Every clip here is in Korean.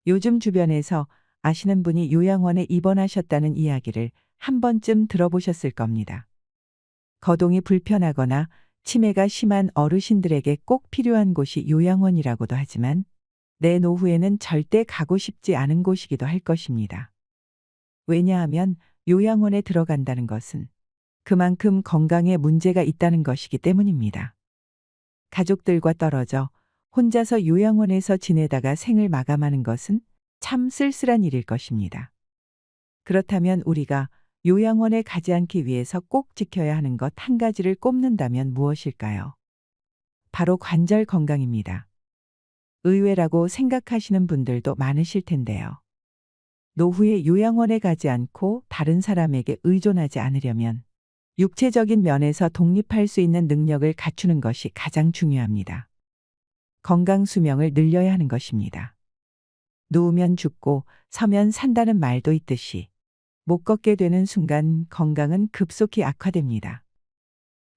요즘 주변에서 아시는 분이 요양원에 입원하셨다는 이야기를 한 번쯤 들어보셨을 겁니다. 거동이 불편하거나 치매가 심한 어르신들에게 꼭 필요한 곳이 요양원이라고도 하지만 내 노후에는 절대 가고 싶지 않은 곳이기도 할 것입니다. 왜냐하면 요양원에 들어간다는 것은 그만큼 건강에 문제가 있다는 것이기 때문입니다. 가족들과 떨어져 혼자서 요양원에서 지내다가 생을 마감하는 것은 참 쓸쓸한 일일 것입니다. 그렇다면 우리가 요양원에 가지 않기 위해서 꼭 지켜야 하는 것 한 가지를 꼽는다면 무엇일까요? 바로 관절 건강입니다. 의외라고 생각하시는 분들도 많으실 텐데요. 노후에 요양원에 가지 않고 다른 사람에게 의존하지 않으려면 육체적인 면에서 독립할 수 있는 능력을 갖추는 것이 가장 중요합니다. 건강 수명을 늘려야 하는 것입니다. 누우면 죽고 서면 산다는 말도 있듯이 못 걷게 되는 순간 건강은 급속히 악화됩니다.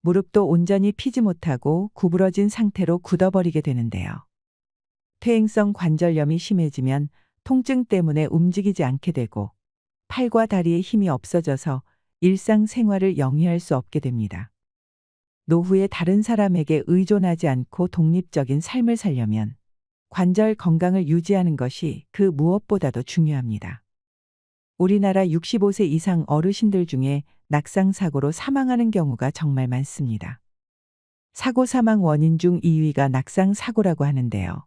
무릎도 온전히 피지 못하고 구부러진 상태로 굳어버리게 되는데요. 퇴행성 관절염이 심해지면 통증 때문에 움직이지 않게 되고 팔과 다리에 힘이 없어져서 일상생활을 영위할 수 없게 됩니다. 노후에 다른 사람에게 의존하지 않고 독립적인 삶을 살려면 관절 건강을 유지하는 것이 그 무엇보다도 중요합니다. 우리나라 65세 이상 어르신들 중에 낙상사고로 사망하는 경우가 정말 많습니다. 사고 사망 원인 중 2위가 낙상사고라고 하는데요.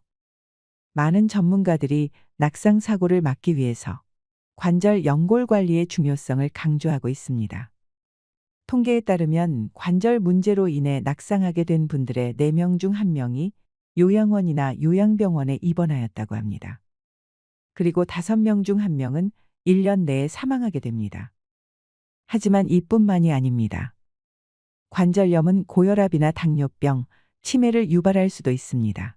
많은 전문가들이 낙상사고를 막기 위해서 관절 연골 관리의 중요성을 강조하고 있습니다. 통계에 따르면 관절 문제로 인해 낙상하게 된 분들의 4명 중 1명이 요양원이나 요양병원에 입원하였다고 합니다. 그리고 5명 중 1명은 1년 내에 사망하게 됩니다. 하지만 이뿐만이 아닙니다. 관절염은 고혈압이나 당뇨병, 치매를 유발할 수도 있습니다.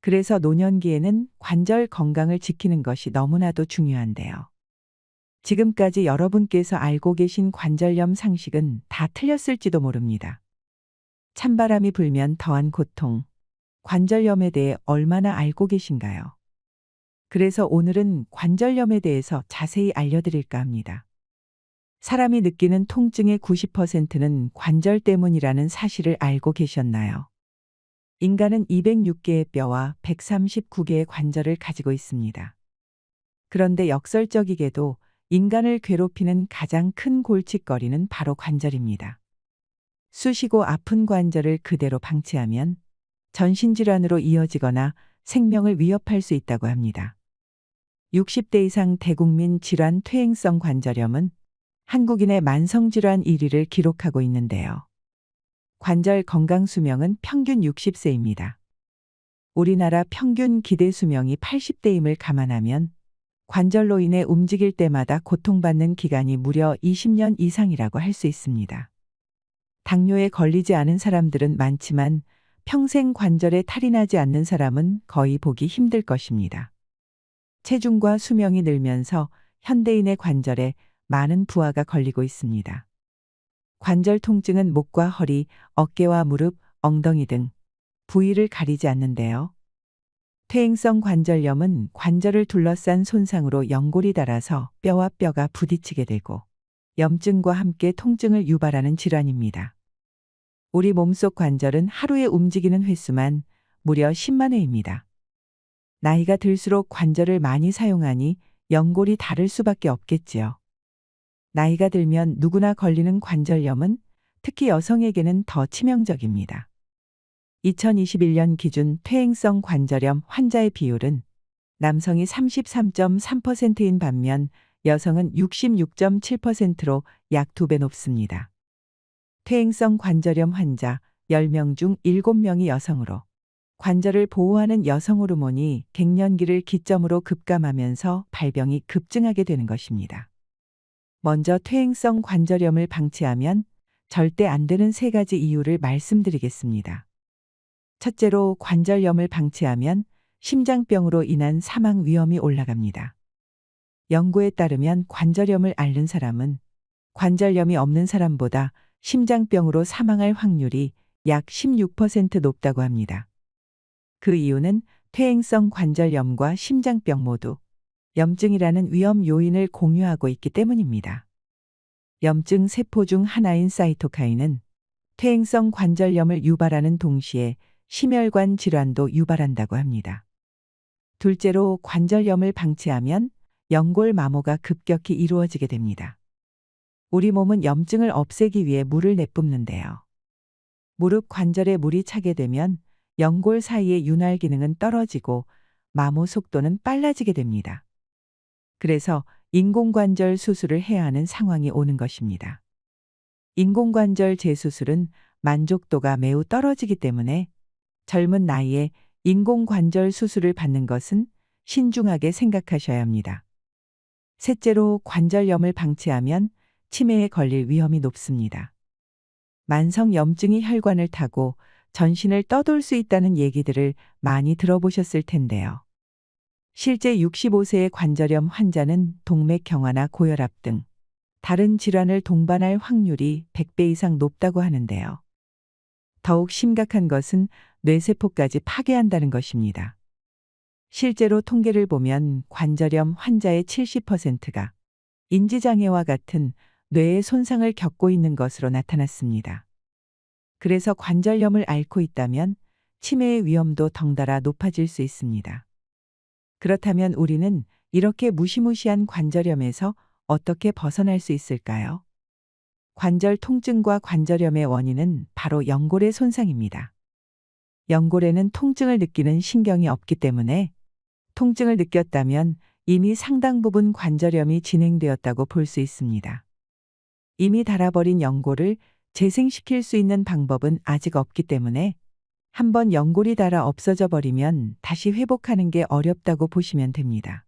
그래서 노년기에는 관절 건강을 지키는 것이 너무나도 중요한데요. 지금까지 여러분께서 알고 계신 관절염 상식은 다 틀렸을지도 모릅니다. 찬바람이 불면 더한 고통, 관절염에 대해 얼마나 알고 계신가요? 그래서 오늘은 관절염에 대해서 자세히 알려드릴까 합니다. 사람이 느끼는 통증의 90%는 관절 때문이라는 사실을 알고 계셨나요? 인간은 206개의 뼈와 139개의 관절을 가지고 있습니다. 그런데 역설적이게도 인간을 괴롭히는 가장 큰 골칫거리는 바로 관절입니다. 쑤시고 아픈 관절을 그대로 방치하면 전신질환으로 이어지거나 생명을 위협할 수 있다고 합니다. 60대 이상 대국민 질환 퇴행성 관절염은 한국인의 만성질환 1위를 기록하고 있는데요. 관절 건강 수명은 평균 60세입니다. 우리나라 평균 기대 수명이 80대임을 감안하면 관절로 인해 움직일 때마다 고통받는 기간이 무려 20년 이상이라고 할 수 있습니다. 당뇨에 걸리지 않은 사람들은 많지만 평생 관절에 탈이 나지 않는 사람은 거의 보기 힘들 것입니다. 체중과 수명이 늘면서 현대인의 관절에 많은 부하가 걸리고 있습니다. 관절 통증은 목과 허리, 어깨와 무릎, 엉덩이 등 부위를 가리지 않는데요. 퇴행성 관절염은 관절을 둘러싼 손상으로 연골이 닳아서 뼈와 뼈가 부딪히게 되고 염증과 함께 통증을 유발하는 질환입니다. 우리 몸속 관절은 하루에 움직이는 횟수만 무려 10만 회입니다. 나이가 들수록 관절을 많이 사용하니 연골이 닳을 수밖에 없겠지요. 나이가 들면 누구나 걸리는 관절염은 특히 여성에게는 더 치명적입니다. 2021년 기준 퇴행성 관절염 환자의 비율은 남성이 33.3%인 반면 여성은 66.7%로 약 2배 높습니다. 퇴행성 관절염 환자 10명 중 7명이 여성으로 관절을 보호하는 여성 호르몬이 갱년기를 기점으로 급감하면서 발병이 급증하게 되는 것입니다. 먼저 퇴행성 관절염을 방치하면 절대 안 되는 3가지 이유를 말씀드리겠습니다. 첫째로 관절염을 방치하면 심장병으로 인한 사망 위험이 올라갑니다. 연구에 따르면 관절염을 앓는 사람은 관절염이 없는 사람보다 심장병으로 사망할 확률이 약 16% 높다고 합니다. 그 이유는 퇴행성 관절염과 심장병 모두 염증이라는 위험 요인을 공유하고 있기 때문입니다. 염증 세포 중 하나인 사이토카인은 퇴행성 관절염을 유발하는 동시에 심혈관 질환도 유발한다고 합니다. 둘째로 관절염을 방치하면 연골 마모가 급격히 이루어지게 됩니다. 우리 몸은 염증을 없애기 위해 물을 내뿜는데요. 무릎 관절에 물이 차게 되면 연골 사이의 윤활 기능은 떨어지고 마모 속도는 빨라지게 됩니다. 그래서 인공관절 수술을 해야 하는 상황이 오는 것입니다. 인공관절 재수술은 만족도가 매우 떨어지기 때문에 젊은 나이에 인공관절 수술을 받는 것은 신중하게 생각하셔야 합니다. 셋째로 관절염을 방치하면 치매에 걸릴 위험이 높습니다. 만성 염증이 혈관을 타고 전신을 떠돌 수 있다는 얘기들을 많이 들어보셨을 텐데요. 실제 65세의 관절염 환자는 동맥경화나 고혈압 등 다른 질환을 동반할 확률이 100배 이상 높다고 하는데요. 더욱 심각한 것은 뇌세포까지 파괴한다는 것입니다. 실제로 통계를 보면 관절염 환자의 70%가 인지장애와 같은 뇌의 손상을 겪고 있는 것으로 나타났습니다. 그래서 관절염을 앓고 있다면 치매의 위험도 덩달아 높아질 수 있습니다. 그렇다면 우리는 이렇게 무시무시한 관절염에서 어떻게 벗어날 수 있을까요? 관절 통증과 관절염의 원인은 바로 연골의 손상입니다. 연골에는 통증을 느끼는 신경이 없기 때문에 통증을 느꼈다면 이미 상당 부분 관절염이 진행되었다고 볼 수 있습니다. 이미 닳아버린 연골을 재생시킬 수 있는 방법은 아직 없기 때문에 한번 연골이 닳아 없어져 버리면 다시 회복하는 게 어렵다고 보시면 됩니다.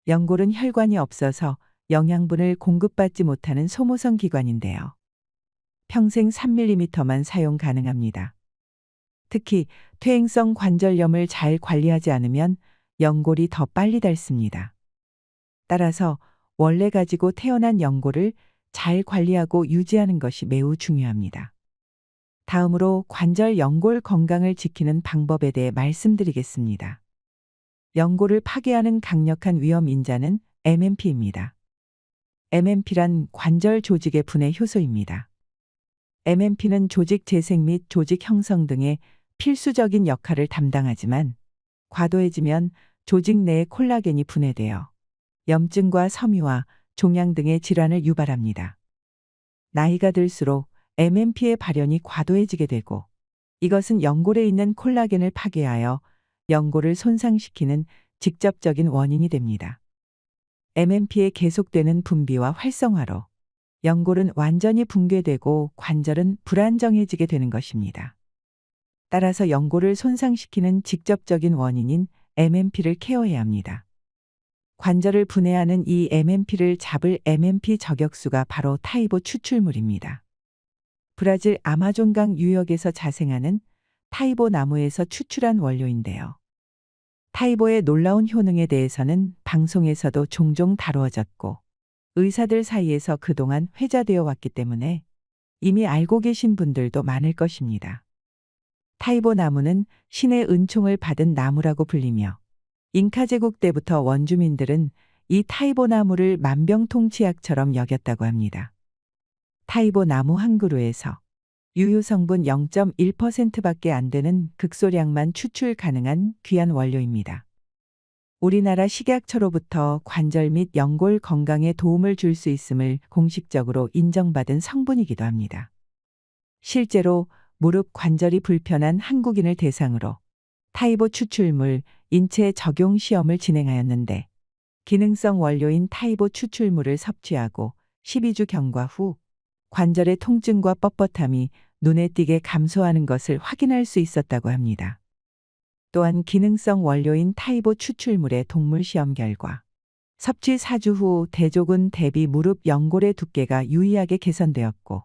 연골은 혈관이 없어서 영양분을 공급받지 못하는 소모성 기관인데요. 평생 3mm만 사용 가능합니다. 특히 퇴행성 관절염을 잘 관리하지 않으면 연골이 더 빨리 닳습니다. 따라서 원래 가지고 태어난 연골을 잘 관리하고 유지하는 것이 매우 중요합니다. 다음으로 관절 연골 건강을 지키는 방법에 대해 말씀드리겠습니다. 연골을 파괴하는 강력한 위험 인자는 MMP입니다. MMP란 관절 조직의 분해 효소입니다. MMP는 조직 재생 및 조직 형성 등의 필수적인 역할을 담당하지만 과도해지면 조직 내의 콜라겐이 분해되어 염증과 섬유와 종양 등의 질환을 유발합니다. 나이가 들수록 MMP의 발현이 과도해지게 되고 이것은 연골에 있는 콜라겐을 파괴하여 연골을 손상시키는 직접적인 원인이 됩니다. MMP의 계속되는 분비와 활성화로 연골은 완전히 붕괴되고 관절은 불안정해지게 되는 것입니다. 따라서 연골을 손상시키는 직접적인 원인인 MMP를 케어해야 합니다. 관절을 분해하는 이 MMP를 잡을 MMP 저격수가 바로 타이보 추출물입니다. 브라질 아마존강 유역에서 자생하는 타이보 나무에서 추출한 원료인데요. 타이보의 놀라운 효능에 대해서는 방송에서도 종종 다루어졌고 의사들 사이에서 그동안 회자되어 왔기 때문에 이미 알고 계신 분들도 많을 것입니다. 타이보 나무는 신의 은총을 받은 나무라고 불리며 잉카 제국 때부터 원주민들은 이 타이보 나무를 만병통치약처럼 여겼다고 합니다. 타이보 나무 한 그루에서 유효 성분 0.1%밖에 안 되는 극소량만 추출 가능한 귀한 원료입니다. 우리나라 식약처로부터 관절 및 연골 건강에 도움을 줄 수 있음을 공식적으로 인정받은 성분이기도 합니다. 실제로 무릎 관절이 불편한 한국인을 대상으로 타이보 추출물 인체 적용 시험을 진행하였는데 기능성 원료인 타이보 추출물을 섭취하고 12주 경과 후 관절의 통증과 뻣뻣함이 눈에 띄게 감소하는 것을 확인할 수 있었다고 합니다. 또한 기능성 원료인 타이보 추출물의 동물 시험 결과 섭취 4주 후 대조군 대비 무릎 연골의 두께가 유의하게 개선되었고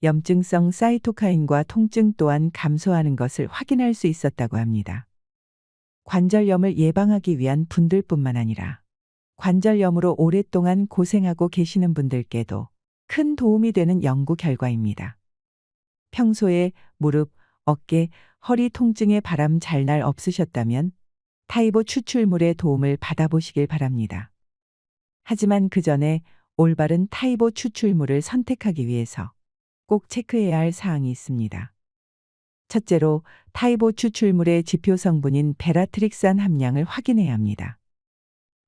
염증성 사이토카인과 통증 또한 감소하는 것을 확인할 수 있었다고 합니다. 관절염을 예방하기 위한 분들뿐만 아니라 관절염으로 오랫동안 고생하고 계시는 분들께도 큰 도움이 되는 연구 결과입니다. 평소에 무릎, 어깨, 허리 통증에 바람 잘 날 없으셨다면 타이보 추출물의 도움을 받아보시길 바랍니다. 하지만 그 전에 올바른 타이보 추출물을 선택하기 위해서 꼭 체크해야 할 사항이 있습니다. 첫째로 타이보 추출물의 지표 성분인 베라트릭산 함량을 확인해야 합니다.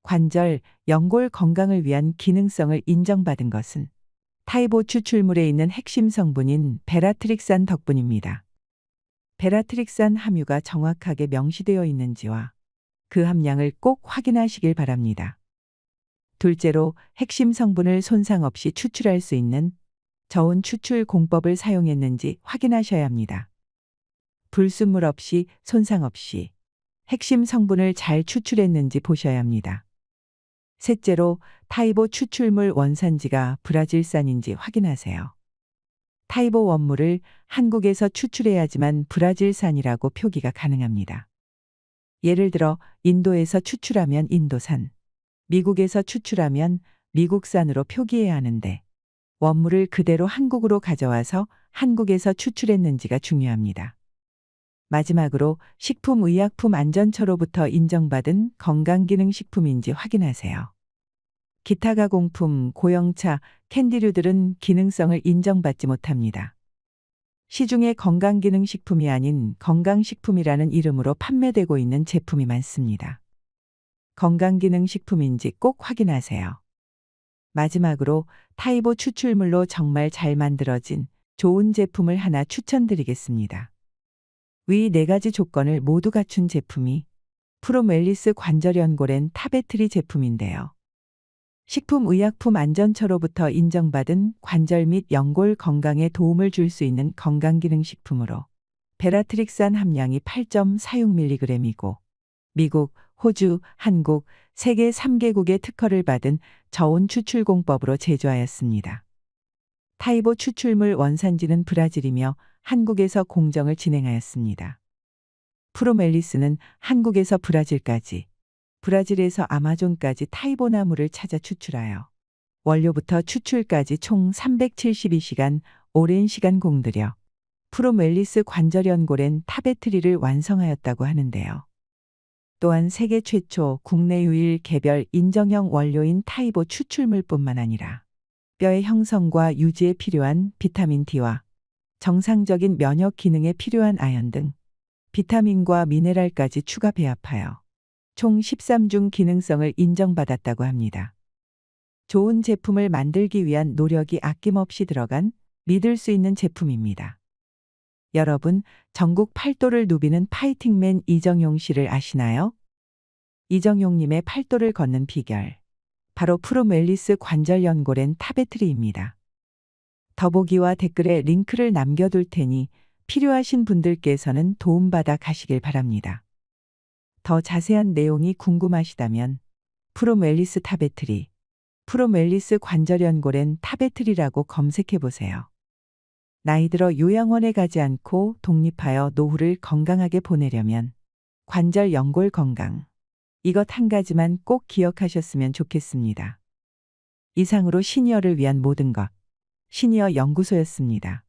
관절, 연골 건강을 위한 기능성을 인정받은 것은 타이보 추출물에 있는 핵심 성분인 베라트릭산 덕분입니다. 베라트릭산 함유가 정확하게 명시되어 있는지와 그 함량을 꼭 확인하시길 바랍니다. 둘째로 핵심 성분을 손상 없이 추출할 수 있는 저온 추출 공법을 사용했는지 확인하셔야 합니다. 불순물 없이 손상 없이 핵심 성분을 잘 추출했는지 보셔야 합니다. 셋째로 타이보 추출물 원산지가 브라질산인지 확인하세요. 타이보 원물을 한국에서 추출해야지만 브라질산이라고 표기가 가능합니다. 예를 들어 인도에서 추출하면 인도산, 미국에서 추출하면 미국산으로 표기해야 하는데 원물을 그대로 한국으로 가져와서 한국에서 추출했는지가 중요합니다. 마지막으로 식품의약품안전처로부터 인정받은 건강기능식품인지 확인하세요. 기타 가공품, 고형차, 캔디류들은 기능성을 인정받지 못합니다. 시중에 건강기능식품이 아닌 건강식품이라는 이름으로 판매되고 있는 제품이 많습니다. 건강기능식품인지 꼭 확인하세요. 마지막으로 타이보 추출물로 정말 잘 만들어진 좋은 제품을 하나 추천드리겠습니다. 위 4가지 조건을 모두 갖춘 제품이 프로멜리스 관절연골엔 타베트리 제품인데요. 식품의약품안전처로부터 인정받은 관절 및 연골 건강에 도움을 줄 수 있는 건강기능식품으로 베라트릭산 함량이 8.46mg이고 미국, 호주, 한국, 세계 3개국의 특허를 받은 저온 추출 공법으로 제조하였습니다. 타이보 추출물 원산지는 브라질이며 한국에서 공정을 진행하였습니다. 프로멜리스는 한국에서 브라질까지, 브라질에서 아마존까지 타이보 나무를 찾아 추출하여 원료부터 추출까지 총 372시간 오랜 시간 공들여 프로멜리스 관절연골엔 타베트리를 완성하였다고 하는데요. 또한 세계 최초 국내 유일 개별 인정형 원료인 타이보 추출물뿐만 아니라 뼈의 형성과 유지에 필요한 비타민 D와 정상적인 면역 기능에 필요한 아연 등 비타민과 미네랄까지 추가 배합하여 총 13중 기능성을 인정받았다고 합니다. 좋은 제품을 만들기 위한 노력이 아낌없이 들어간 믿을 수 있는 제품입니다. 여러분, 전국 팔도를 누비는 파이팅맨 이정용 씨를 아시나요? 이정용님의 팔도를 걷는 비결, 바로 프로멜리스 관절연골엔 타베트리입니다. 더보기와 댓글에 링크를 남겨둘 테니 필요하신 분들께서는 도움받아 가시길 바랍니다. 더 자세한 내용이 궁금하시다면 프로멜리스 타베트리, 프로멜리스 관절연골엔 타베트리라고 검색해보세요. 나이 들어 요양원에 가지 않고 독립하여 노후를 건강하게 보내려면 관절 연골 건강, 이것 한 가지만 꼭 기억하셨으면 좋겠습니다. 이상으로 시니어를 위한 모든 것, 시니어 연구소였습니다.